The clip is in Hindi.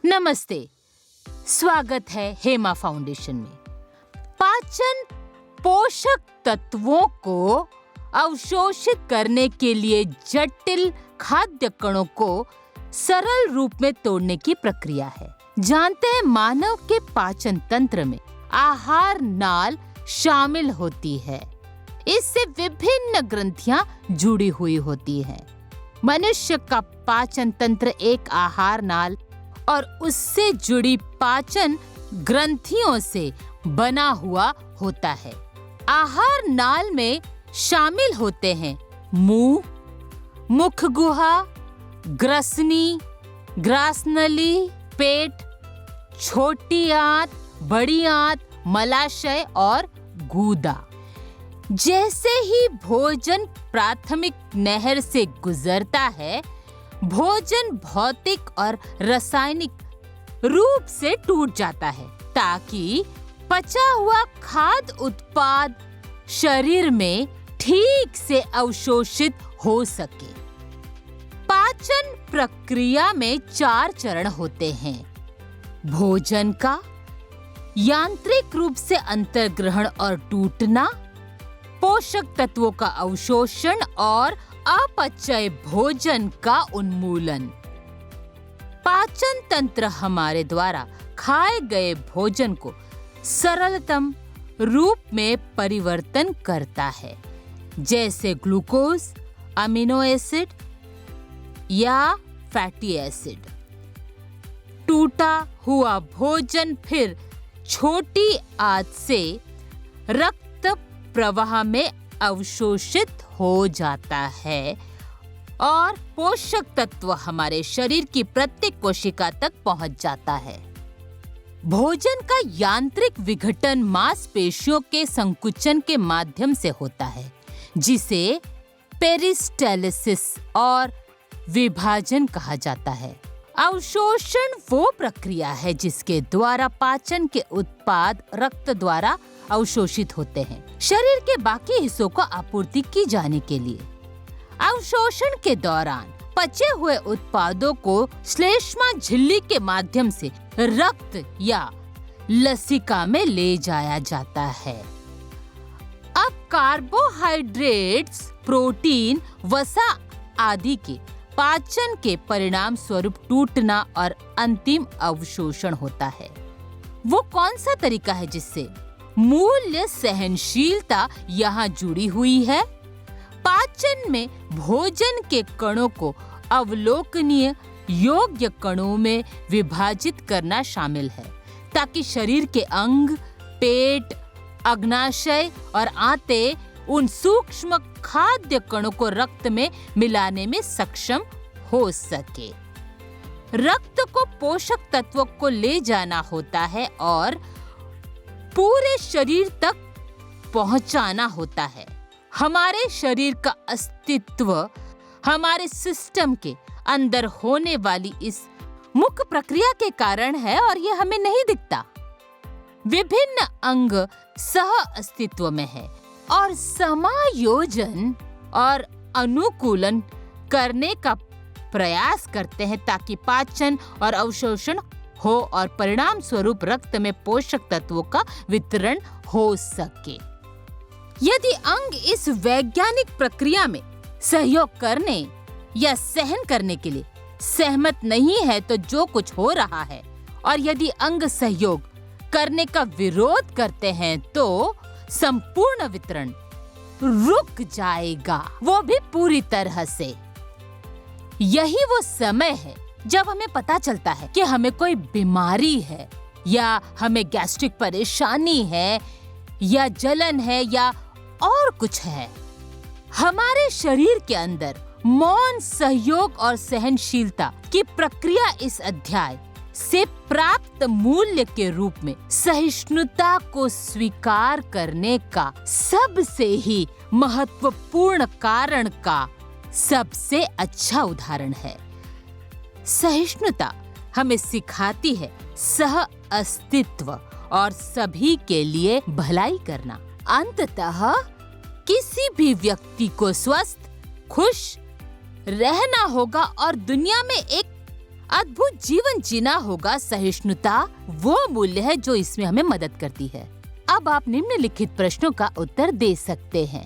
नमस्ते, स्वागत है हेमा फाउंडेशन में। पाचन पोषक तत्वों को अवशोषित करने के लिए जटिल खाद्य कणों को सरल रूप में तोड़ने की प्रक्रिया है। जानते हैं, मानव के पाचन तंत्र में आहार नाल शामिल होती है। इससे विभिन्न ग्रंथियां जुड़ी हुई होती हैं। मनुष्य का पाचन तंत्र एक आहार नाल और उससे जुड़ी पाचन ग्रंथियों से बना हुआ होता है। आहार नाल में शामिल होते हैं मुंह, मुख गुहा, ग्रसनी, ग्रासनली, पेट, छोटी आंत, बड़ी आंत, मलाशय और गूदा। जैसे ही भोजन प्राथमिक नहर से गुजरता है, भोजन भौतिक और रासायनिक रूप से टूट जाता है ताकि पचा हुआ खाद्य उत्पाद शरीर में ठीक से अवशोषित हो सके। पाचन प्रक्रिया में 4 चरण होते हैं। भोजन का यांत्रिक रूप से अंतर्ग्रहण और टूटना, पोषक तत्वों का अवशोषण और अपचय भोजन का उन्मूलन। पाचन तंत्र हमारे द्वारा खाए गए भोजन को सरलतम रूप में परिवर्तन करता है, जैसे ग्लूकोज, अमीनो एसिड या फैटी एसिड। टूटा हुआ भोजन फिर छोटी आंत से रक्त प्रवाह में अवशोषित हो जाता है और पोषक तत्व हमारे शरीर की प्रत्येक कोशिका तक पहुंच जाता है। भोजन का यांत्रिक विघटन मांसपेशियों के संकुचन के माध्यम से होता है, जिसे पेरिस्टालसिस और विभाजन कहा जाता है। अवशोषण वो प्रक्रिया है जिसके द्वारा पाचन के उत्पाद रक्त द्वारा अवशोषित होते हैं शरीर के बाकी हिस्सों को आपूर्ति की जाने के लिए। अवशोषण के दौरान पचे हुए उत्पादों को श्लेष्मा झिल्ली के माध्यम से रक्त या लसिका में ले जाया जाता है। अब कार्बोहाइड्रेट्स, प्रोटीन, वसा आदि के पाचन के परिणाम स्वरूप टूटना और अंतिम अवशोषण होता है। वो कौन सा तरीका है जिससे मूल्य सहनशीलता यहाँ जुड़ी हुई है? पाचन में भोजन के कणों को अवलोकनीय योग्य कणों में विभाजित करना शामिल है, ताकि शरीर के अंग, पेट, अग्नाशय और आंतें उन सूक्ष्म खाद्य कणों को रक्त में मिलाने में सक्षम हो सके। रक्त को पोषक तत्वों को ले जाना होता है और पूरे शरीर तक पहुंचाना होता है। हमारे शरीर का अस्तित्व हमारे सिस्टम के अंदर होने वाली इस मुख्य प्रक्रिया के कारण है और ये हमें नहीं दिखता। विभिन्न अंग सह अस्तित्व में है और समायोजन और अनुकूलन करने का प्रयास करते हैं ताकि पाचन और अवशोषण हो और परिणाम स्वरूप रक्त में पोषक तत्वों का वितरण हो सके। यदि अंग इस वैज्ञानिक प्रक्रिया में सहयोग करने या सहन करने के लिए सहमत नहीं है तो जो कुछ हो रहा है, और यदि अंग सहयोग करने का विरोध करते हैं तो संपूर्ण वितरण रुक जाएगा, वो भी पूरी तरह से। यही वो समय है जब हमें पता चलता है कि हमें कोई बीमारी है या हमें गैस्ट्रिक परेशानी है या जलन है या और कुछ है। हमारे शरीर के अंदर मौन सहयोग और सहनशीलता की प्रक्रिया इस अध्याय से प्राप्त मूल्य के रूप में सहिष्णुता को स्वीकार करने का सबसे ही महत्वपूर्ण कारण का सबसे अच्छा उदाहरण है। सहिष्णुता हमें सिखाती है सह अस्तित्व और सभी के लिए भलाई करना। अंततः किसी भी व्यक्ति को स्वस्थ, खुश रहना होगा और दुनिया में एक अद्भुत जीवन जीना होगा, सहिष्णुता वो मूल्य है जो इसमें हमें मदद करती है। अब आप निम्नलिखित प्रश्नों का उत्तर दे सकते हैं।